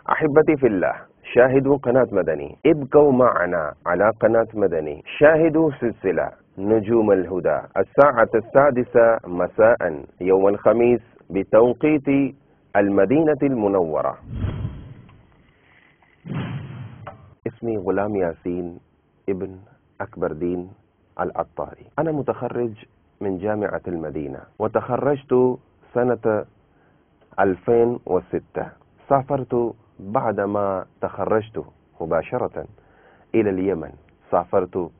أحبتي في الله، شاهدوا قناة مدني، ابقوا معنا على قناة مدني. شاهدوا سلسلة نجوم الهدى الساعة 6 مساء يوم الخميس بتوقيت المدينة المنورة. اسمي غلام ياسين ابن أكبر دين العطاري. أنا متخرج من جامعة المدينة، وتخرجت سنة 2006. سافرت بعدما تخرجت مباشرة إلى اليمن، سافرت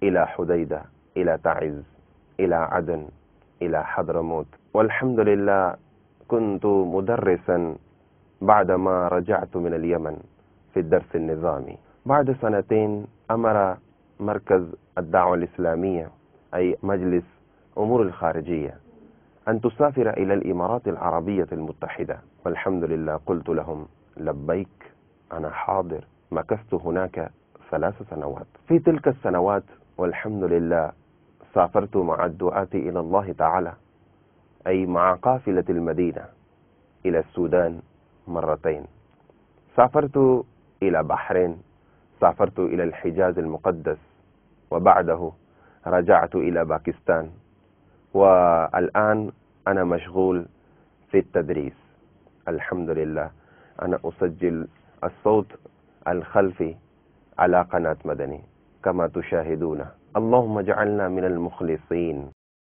إلى حديدة، إلى تعز، إلى عدن، إلى حضرموت، والحمد لله كنت مدرسا بعدما رجعت من اليمن في الدرس النظامي. بعد 2 أمر مركز الدعوة الإسلامية أي مجلس أمور الخارجية أن تسافر إلى الإمارات العربية المتحدة، والحمد لله قلت لهم لبيك، أنا حاضر. مكثت هناك 3 سنوات. في تلك السنوات والحمد لله سافرت مع الدعاة إلى الله تعالى، أي مع قافلة المدينة، إلى السودان 2 مرات. سافرت إلى بحرين، سافرت إلى الحجاز المقدس، وبعده رجعت إلى باكستان، والآن أنا مشغول في التدريس. الحمد لله أنا أسجل الصوت الخلفي على قناة مدني كما تشاهدون. اللهم اجعلنا من المخلصين